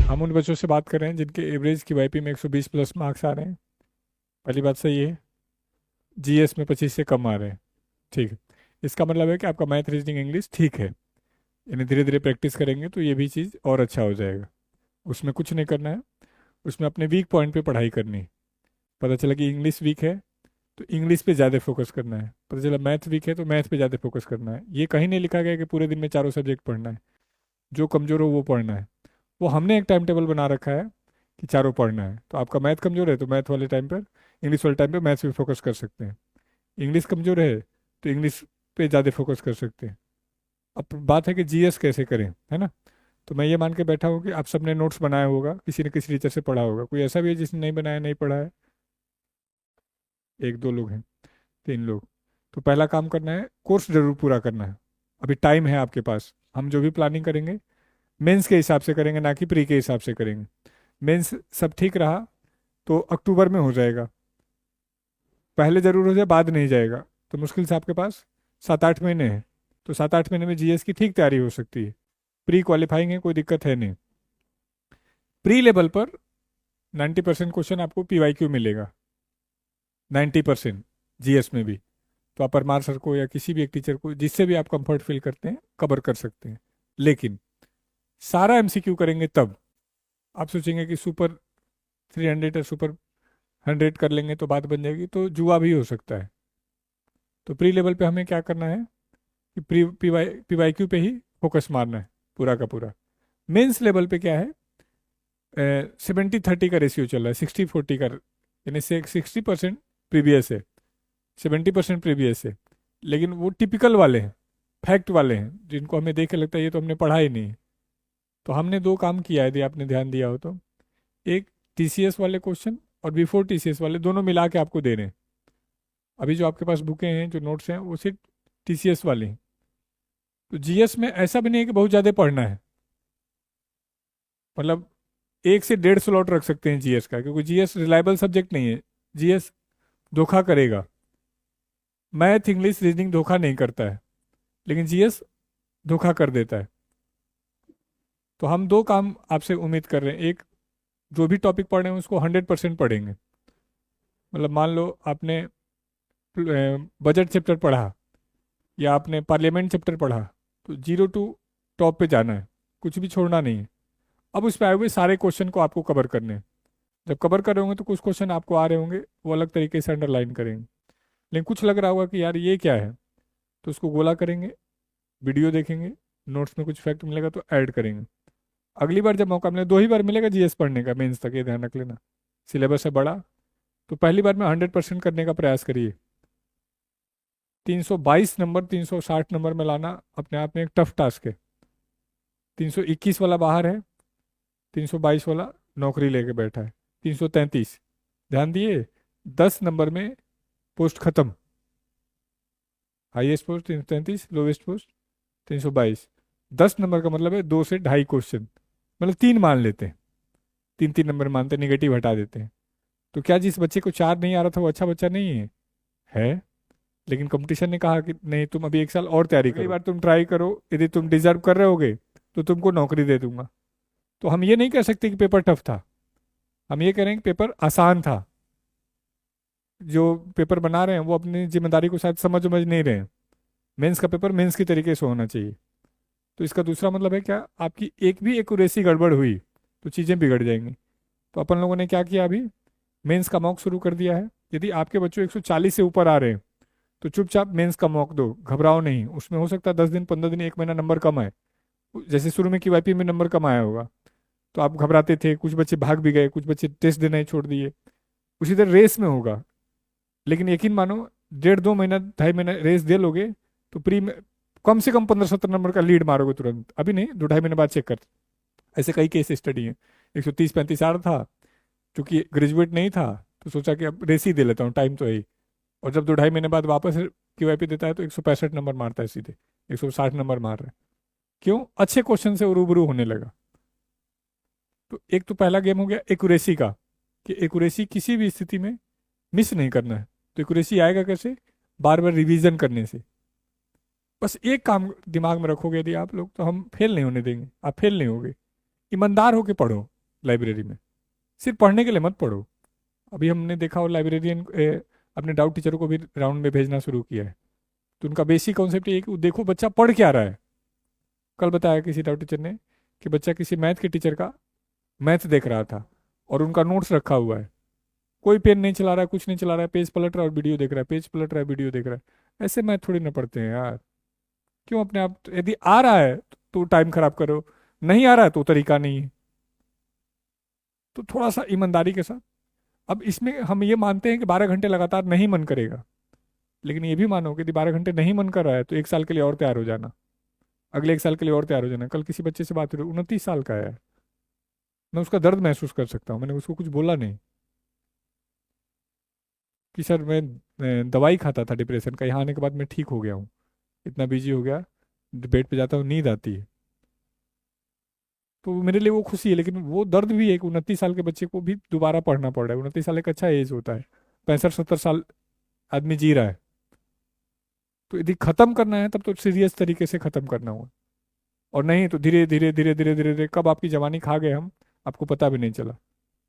हम उन बच्चों से बात कर रहे हैं जिनके एवरेज की वाईपी में 120 प्लस मार्क्स आ रहे हैं। पहली बात सही है। जीएस में 25 से कम आ रहे हैं। ठीक है। इसका मतलब है कि आपका मैथ रीजनिंग इंग्लिश ठीक है। यानी धीरे धीरे प्रैक्टिस करेंगे तो ये भी चीज़ और अच्छा हो जाएगा। उसमें कुछ नहीं करना है। उसमें अपने वीक पॉइंट पे पढ़ाई करनी है। पता चला कि इंग्लिश वीक है तो इंग्लिश पे ज़्यादा फोकस करना है। पता चला मैथ वीक है तो मैथ पे ज़्यादा फोकस करना है। ये कहीं नहीं लिखा गया कि पूरे दिन में चारों सब्जेक्ट पढ़ना है। जो कमज़ोर हो वो पढ़ना है। वो हमने एक टाइम टेबल बना रखा है कि चारों पढ़ना है। तो आपका मैथ कमज़ोर है तो मैथ वाले टाइम पर, इंग्लिश वाले टाइम पे मैथ्स पे फोकस कर सकते हैं। इंग्लिश कमज़ोर है तो इंग्लिश पे ज़्यादा फोकस कर सकते हैं। अब बात है कि जीएस कैसे करें, है ना। तो मैं ये मान के बैठा हूँ कि आप सबने नोट्स बनाया होगा, किसी न किसी टीचर से पढ़ा होगा। कोई ऐसा भी है जिसने नहीं बनाया, नहीं पढ़ा है? एक दो लोग हैं, तीन लोग। तो पहला काम करना है, कोर्स जरूर पूरा करना है। अभी टाइम है आपके पास। हम जो भी प्लानिंग करेंगे मेंस के हिसाब से करेंगे, ना कि प्री के हिसाब से करेंगे। मेंस सब ठीक रहा तो अक्टूबर में हो जाएगा। पहले जरूर हो जाए, बाद नहीं जाएगा। तो मुश्किल से आपके पास 7-8 महीने हैं। तो 7-8 महीने में जीएस की ठीक तैयारी हो सकती है। प्री क्वालिफाइंग है, कोई दिक्कत है नहीं। प्री लेवल पर 90% क्वेश्चन आपको पीवाईक्यू मिलेगा। 90% जीएस में भी। तो आप परमार सर को या किसी भी एक टीचर को, जिससे भी आप कंफर्ट फील करते हैं, कवर कर सकते हैं। लेकिन सारा एमसीक्यू करेंगे तब आप सोचेंगे कि सुपर 300 या सुपर 100 कर लेंगे तो बात बन जाएगी, तो जुआ भी हो सकता है। तो प्री लेवल पे हमें क्या करना है कि प्री पीवाईक्यू पे ही फोकस मारना है पूरा का पूरा। मेंस लेवल पे क्या है, 70-30 का रेशियो चल रहा है, 60-40 का। यानी से 60% प्रीवियस है, 70% प्रीवियस है। लेकिन वो टिपिकल वाले हैं, फैक्ट वाले हैं, जिनको हमें देख के लगता है ये तो हमने पढ़ा ही नहीं है। तो हमने दो काम किया है, यदि आपने ध्यान दिया हो तो। एक, टीसीएस वाले क्वेश्चन और बिफोर टीसीएस वाले दोनों मिला के आपको दे रहे हैं। अभी जो आपके पास बुकें हैं, जो नोट्स हैं, वो सिर्फ टीसीएस वाले हैं। तो जीएस में ऐसा भी नहीं है कि बहुत ज़्यादा पढ़ना है। मतलब 1 से 1.5 स्लॉट रख सकते हैं जीएस का, क्योंकि जीएस रिलायबल सब्जेक्ट नहीं है। जीएस धोखा करेगा। मैथ इंग्लिश रीजनिंग धोखा नहीं करता है, लेकिन जीएस धोखा कर देता है। तो हम दो काम आपसे उम्मीद कर रहे हैं। एक, जो भी टॉपिक पढ़ रहे हैं उसको 100% पढ़ेंगे। मतलब मान लो आपने बजट चैप्टर पढ़ा या आपने पार्लियामेंट चैप्टर पढ़ा, तो 0 to टॉप पे जाना है, कुछ भी छोड़ना नहीं है। अब उस पर आए हुए सारे क्वेश्चन को आपको कवर करने हैं। जब कवर कर रहे होंगे तो कुछ क्वेश्चन आपको आ रहे होंगे, वो अलग तरीके से अंडरलाइन करेंगे। लेकिन कुछ लग रहा होगा कि यार ये क्या है, तो उसको गोला करेंगे, वीडियो देखेंगे, नोट्स में कुछ फैक्ट मिलेगा तो ऐड करेंगे। अगली बार जब मौका मिले, 2 ही बार मिलेगा जीएस पढ़ने का मेंस तक, ये ध्यान रख लेना। सिलेबस है बड़ा, तो पहली बार में 100% करने का प्रयास करिए। 322 नंबर 360 नंबर में लाना अपने आप में एक टफ टास्क है। 321 वाला बाहर है, 322 वाला नौकरी लेके बैठा है। 333, ध्यान दिए, 10 नंबर में पोस्ट खत्म। Highest post 333, lowest post 322। 10 number का मतलब है 2 से 2.5 क्वेश्चन, मतलब 3 मान लेते हैं। 3-3 नंबर मानते, निगेटिव हटा देते हैं। तो क्या जिस बच्चे को 4 नहीं आ रहा था वो अच्छा बच्चा नहीं है? है। लेकिन कंपटीशन ने कहा कि नहीं, तुम अभी 1 साल और तैयारी करो, अगली बार तुम ट्राई करो, यदि तुम डिजर्व कर रहे होगे तो तुमको नौकरी दे दूंगा। तो हम ये नहीं कह सकते कि पेपर टफ था, हम ये कह रहे हैं कि पेपर आसान था। जो पेपर बना रहे हैं वो अपनी जिम्मेदारी को शायद समझ नहीं रहे हैं। मेंस का पेपर मेंस की तरीके से होना चाहिए। तो इसका दूसरा मतलब है क्या, आपकी एक भी एक्यूरेसी गड़बड़ हुई तो चीज़ें बिगड़ जाएंगी। तो अपन लोगों ने क्या किया, अभी मेंस का मॉक शुरू कर दिया है। यदि आपके बच्चों 140 से ऊपर आ रहे हैं तो चुपचाप मेंस का मॉक दो, घबराओ नहीं। उसमें हो सकता है 10 दिन 15 दिन 1 महीना नंबर कम आए। जैसे शुरू में क्यूआईपी में नंबर कम आया होगा तो आप घबराते थे, कुछ बच्चे भाग भी गए, कुछ बच्चे टेस्ट देना ही छोड़ दिए। उसी तरह रेस में होगा। लेकिन यकीन मानो, 1.5-2 महीना 2.5 महीना रेस दे लोगे तो प्री में कम से कम 15-17 नंबर का लीड मारोगे तुरंत। अभी नहीं, 2-2.5 महीने बाद चेक कर। ऐसे कई केस स्टडी हैं। 130-35 आ रहा था, क्योंकि ग्रेजुएट नहीं था तो सोचा कि अब रेस ही दे लेता हूँ, टाइम तो है ही। और जब 2-2.5 महीने बाद वापस क्यूआईपी देता है तो 165 नंबर मारता है सीधे, 160 नंबर मार रहा है। क्यों? अच्छे क्वेश्चन से वो रूबरू होने लगा। तो एक तो पहला गेम हो गया एक्यूरेसी का, कि एक्यूरेसी किसी भी स्थिति में मिस नहीं करना है। तो एक्यूरेसी आएगा कैसे? बार बार रिवीजन करने से। बस एक काम दिमाग में रखोगे यदि आप लोग, तो हम फेल नहीं होने देंगे। आप फेल नहीं होगे, ईमानदार होके पढ़ो। लाइब्रेरी में। सिर्फ पढ़ने के लिए मत पढ़ो। अभी हमने देखा, और लाइब्रेरियन अपने डाउट टीचरों को भी राउंड में भेजना शुरू किया है। तो उनका बेसिक कॉन्सेप्ट ये है कि वो देखो बच्चा पढ़ क्या रहा है। कल बताया किसी डाउट टीचर ने कि बच्चा किसी मैथ के टीचर का मैथ देख रहा था, और उनका नोट्स रखा हुआ है, कोई पेन नहीं चला रहा है, कुछ नहीं चला रहा है, पेज पलट रहा है और वीडियो देख रहा है, पेज पलट रहा है, वीडियो देख रहा है। ऐसे मैथ थोड़ी ना पढ़ते हैं यार। क्यों अपने आप, यदि आ रहा है तो टाइम खराब करो, नहीं आ रहा है तो तरीका नहीं है। तो थोड़ा सा ईमानदारी के साथ। अब इसमें हम ये मानते हैं कि 12 घंटे लगातार नहीं मन करेगा, लेकिन ये भी मानो कि यदि 12 घंटे नहीं मन कर रहा है तो 1 साल के लिए और तैयार हो जाना, अगले 1 साल के लिए और तैयार हो जाना। कल किसी बच्चे से बात हो रही, 29 साल का है, मैं उसका दर्द महसूस कर सकता हूँ। मैंने उसको कुछ बोला नहीं कि सर मैं दवाई खाता था डिप्रेशन का, यहाँ आने के बाद मैं ठीक हो गया हूँ, इतना बिजी हो गया, बेड पे जाता हूँ नींद आती है। तो मेरे लिए वो खुशी है, लेकिन वो दर्द भी है कि 29 साल के बच्चे को भी दोबारा पढ़ना पड़ रहा है। 29 साल एक अच्छा एज होता है, 65-70 साल आदमी जी रहा है। तो यदि खत्म करना है तब तो सीरियस तरीके से खत्म करना होगा, और नहीं तो धीरे धीरे धीरे धीरे धीरे धीरे कब आपकी जवानी खा गए हम, आपको पता भी नहीं चला।